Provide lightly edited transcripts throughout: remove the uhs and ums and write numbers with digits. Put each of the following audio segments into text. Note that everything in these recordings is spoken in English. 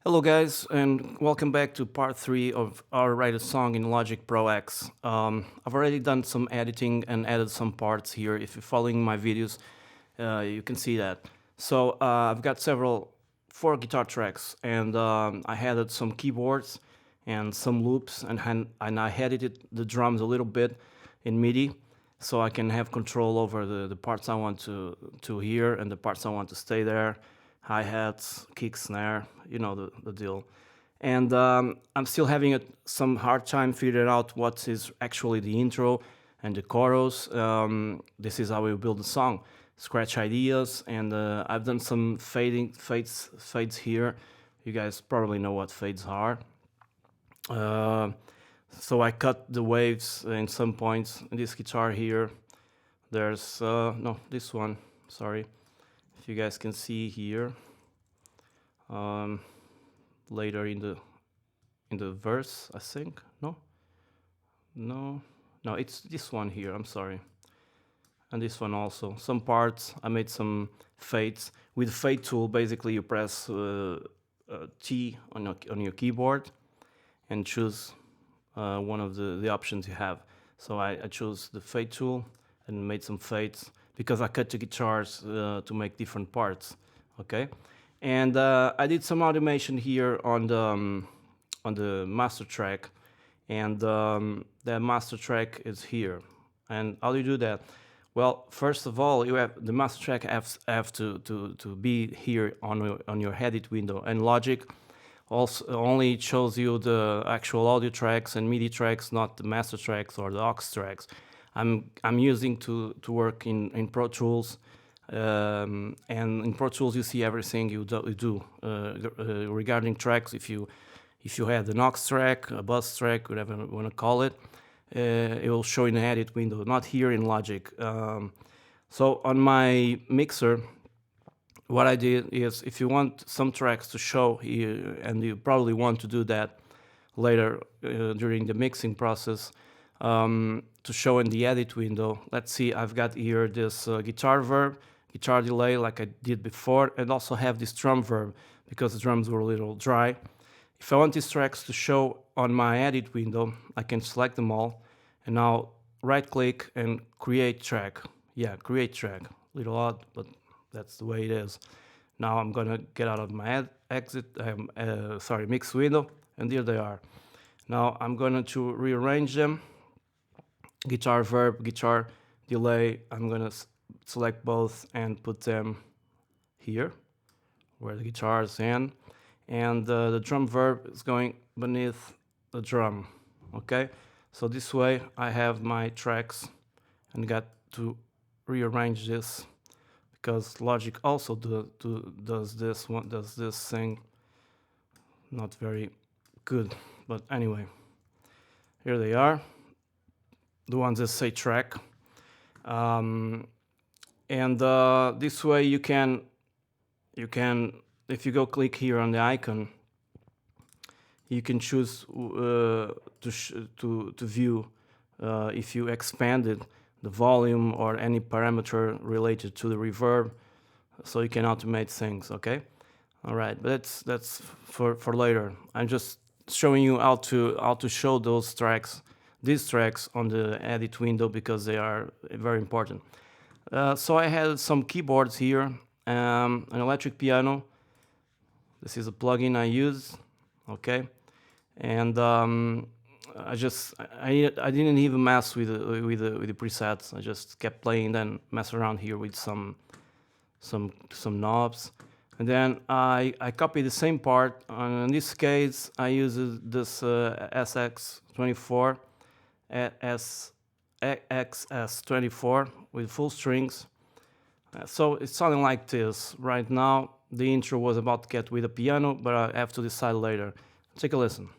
Hello, guys, and welcome back to part three of our Write a Song in Logic Pro X. I've already done some editing and added some parts here. If you're following my videos, you can see that. So I've got four guitar tracks, and I added some keyboards and some loops, and I edited the drums a little bit in MIDI, so I can have control over the parts I want to hear and the parts I want to stay there. Hi-hats, kick, snare, you know the deal. And I'm still having some hard time figuring out what is actually the intro and the chorus. This is how we build a song. Scratch ideas, and I've done some fades here. You guys probably know what fades are. Uh, so I cut the waves in some points. This guitar here, there's no, this one, sorry. If you guys can see here, later in the verse, I think. No, it's this one here. I'm sorry, and this one also. Some parts I made some fades with the fade tool. Basically, you press T on your keyboard and choose one of the options you have. So I chose the fade tool and made some fades because I cut the guitars to make different parts, okay? And I did some automation here on the master track, and the master track is here. And how do you do that? Well, first of all, you have the master track have to be here on your edit window, and Logic also only shows you the actual audio tracks and MIDI tracks, not the master tracks or the aux tracks. I'm using to work in Pro Tools, and in Pro Tools you see everything you do regarding tracks. If you have an aux track, a bus track, whatever you want to call it, it will show in the edit window, not here in Logic. So on my mixer, what I did is, if you want some tracks to show here, and you probably want to do that later during the mixing process, to show in the edit window. Let's see, I've got here this guitar verb, guitar delay like I did before, and also have this drum verb because the drums were a little dry. If I want these tracks to show on my edit window, I can select them all, and now right click and create track. Yeah, create track. Little odd, but that's the way it is. Now I'm gonna get out of my mix window, and here they are. Now I'm going to rearrange them. Guitar verb, guitar delay, I'm gonna select both and put them here where the guitar is in, and the drum verb is going beneath the drum. Okay, so this way I have my tracks, and got to rearrange this because Logic also does this thing. Not very good, but anyway, here they are, the ones that say track. And this way you can, if you go click here on the icon, you can choose to view if you expanded the volume or any parameter related to the reverb, so you can automate things. Okay, all right, but that's for later. I'm just showing you how to show these tracks on the edit window because they are very important. So I had some keyboards here, an electric piano. This is a plugin I use, okay, and I didn't even mess with the presets. I just kept playing, then mess around here with some knobs, and then I copied the same part. In this case, I use this SX24, XS24 with full strings. So it's sounding like this right now. The intro was about to get with a piano, but I have to decide later. Take a listen.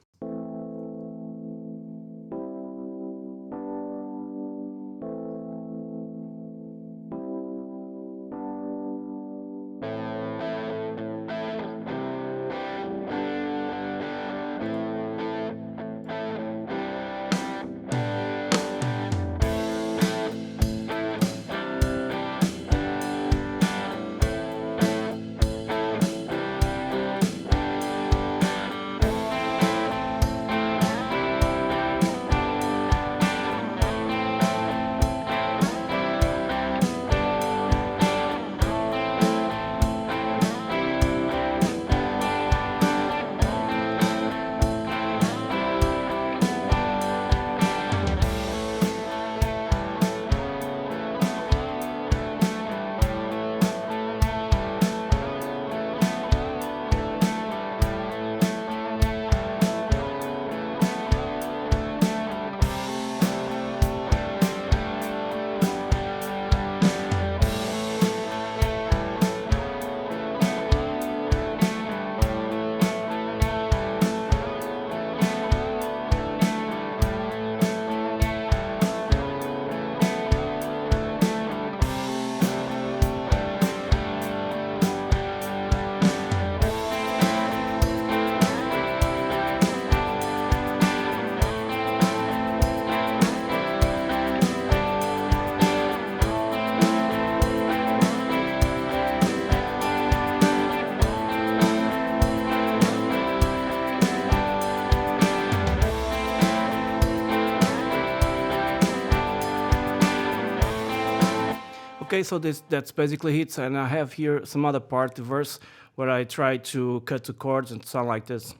Okay, so that's basically it, and I have here some other part, the verse, where I try to cut the chords and sound like this.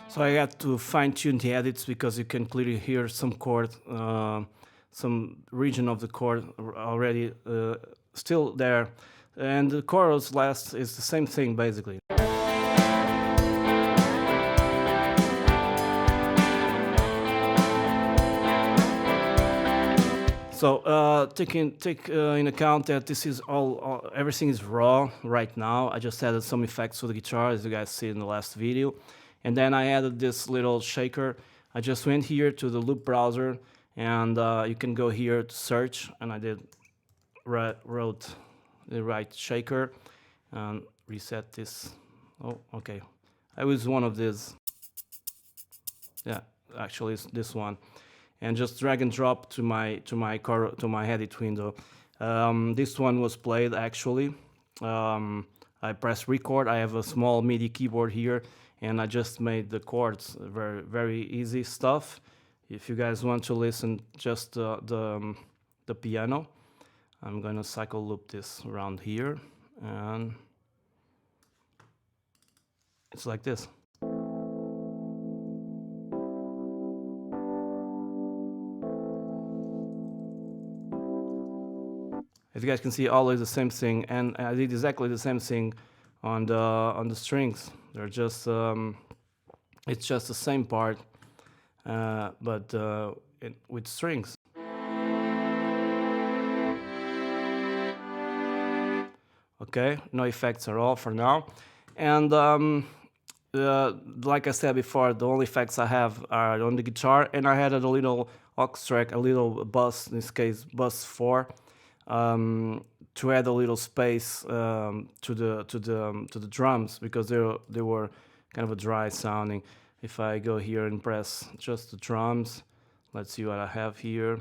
So I had to fine tune the edits because you can clearly hear some chord, some region of the chord already still there. And the chorus last is the same thing basically. So take in account that this is all everything is raw right now. I just added some effects to the guitar, as you guys see in the last video, and then I added this little shaker. I just went here to the loop browser, and you can go here to search, and I did wrote the right shaker and reset this. Oh, okay. I was one of these. Yeah, actually, it's this one. And just drag and drop to my edit window. This one was played actually. I press record. I have a small MIDI keyboard here, and I just made the chords very easy stuff. If you guys want to listen just the piano, I'm gonna cycle loop this around here, and it's like this. As you guys can see, always the same thing, and I did exactly the same thing on the strings. They're just it's just the same part, but with strings. Okay, no effects at all for now, and like I said before, the only effects I have are on the guitar, and I added a little aux track, a little bus, in this case bus 4. To add a little space to the drums, because they were kind of a dry sounding. If I go here and press just the drums, let's see what I have here.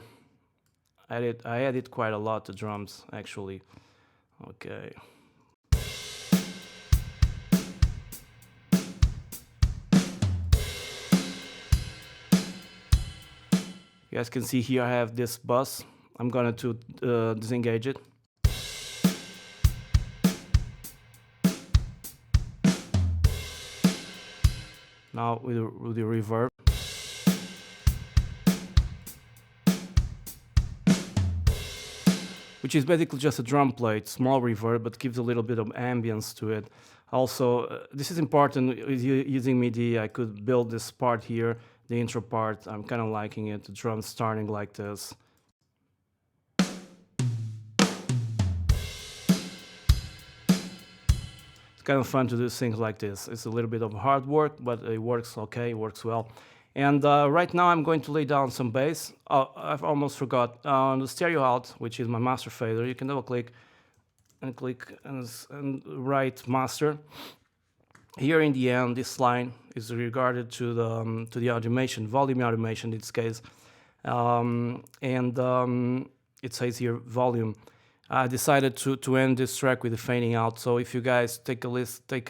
I added quite a lot to drums actually. Okay. You guys can see here I have this bus. I'm going to disengage it. Now with the reverb. Which is basically just a drum plate, small reverb, but gives a little bit of ambience to it. Also, this is important, using MIDI, I could build this part here, the intro part. I'm kind of liking it, the drums starting like this. Kind of fun to do things like this. It's a little bit of hard work, but it works okay, it works well. And right now I'm going to lay down some bass. Oh, I've almost forgot. On the stereo out, which is my master fader, you can double click and write master. Here in the end, this line is regarded to the automation, volume automation in this case. It says here volume. I decided to end this track with the fading out. So if you guys take a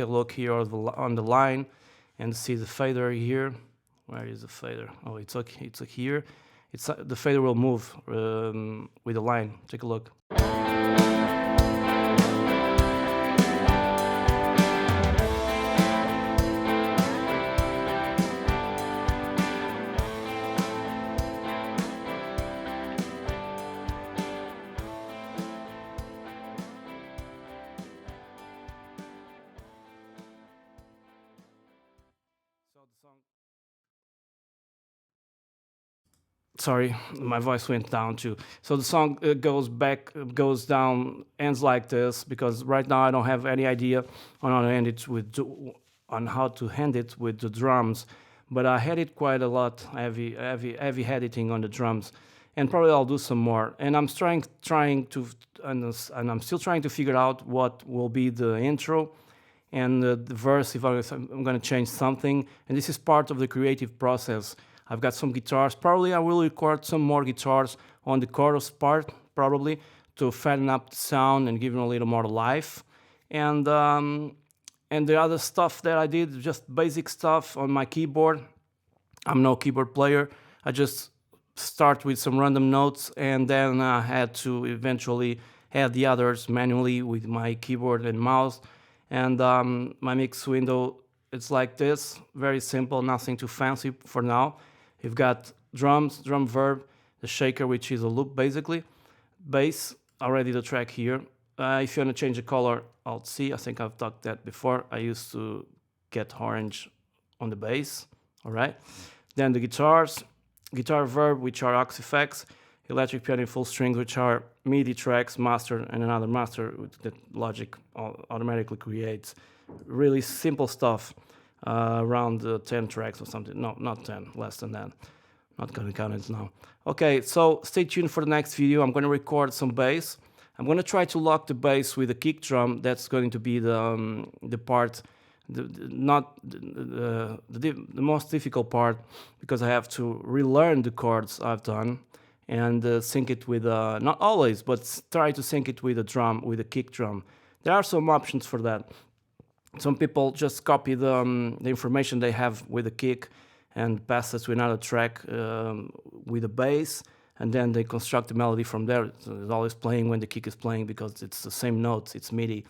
look here on the line and see the fader here. Where is the fader? Oh, it's here. The fader will move with the line. Take a look. Sorry, my voice went down too. So the song goes down, ends like this, because right now I don't have any idea on how to end it with the drums. But I had it quite a lot, heavy editing on the drums, and probably I'll do some more. And I'm trying to, and I'm still trying to figure out what will be the intro and the verse, if I'm going to change something. And this is part of the creative process. I've got some guitars. Probably I will record some more guitars on the chorus part, probably, to fatten up the sound and give it a little more life. And the other stuff that I did, just basic stuff on my keyboard. I'm no keyboard player. I just start with some random notes, and then I had to eventually add the others manually with my keyboard and mouse. And my mix window, it's like this, very simple, nothing too fancy for now. You've got drums, drum verb, the shaker, which is a loop basically, bass, already the track here. If you want to change the color, Alt C, I think I've talked that before. I used to get orange on the bass, all right? Then the guitars, guitar verb, which are aux effects, electric piano in full strings, which are MIDI tracks, master, and another master that Logic automatically creates. Really simple stuff, around 10 tracks or something. No, not 10, less than that. Not gonna count it now. Okay, so stay tuned for the next video. I'm gonna record some bass. I'm gonna try to lock the bass with a kick drum. That's going to be the part, the most difficult part, because I have to relearn the chords I've done and sync it with, not always, but try to sync it with a drum, with a kick drum. There are some options for that. Some people just copy the information they have with a kick and pass it to another track with a bass, and then they construct the melody from there. So it's always playing when the kick is playing because it's the same notes, it's MIDI.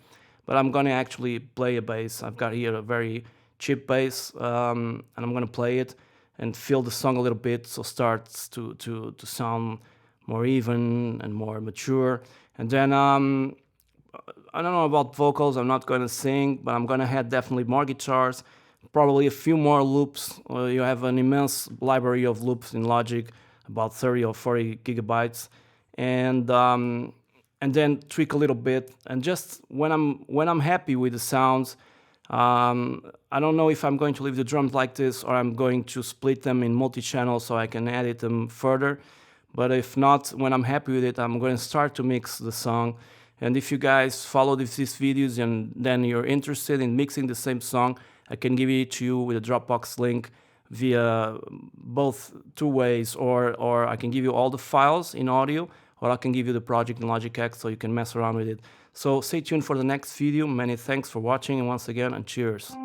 But I'm gonna actually play a bass. I've got here a very cheap bass, and I'm gonna play it and fill the song a little bit so it starts to sound more even and more mature. And then I don't know about vocals, I'm not going to sing, but I'm going to add definitely more guitars, probably a few more loops. You have an immense library of loops in Logic, about 30 or 40 gigabytes, and then tweak a little bit. And just when I'm happy with the sounds, I don't know if I'm going to leave the drums like this or I'm going to split them in multi-channel so I can edit them further. But if not, when I'm happy with it, I'm going to start to mix the song. And if you guys follow these videos and then you're interested in mixing the same song, I can give it to you with a Dropbox link via both two ways, or I can give you all the files in audio, or I can give you the project in Logic X so you can mess around with it. So stay tuned for the next video. Many thanks for watching, and once again, and cheers.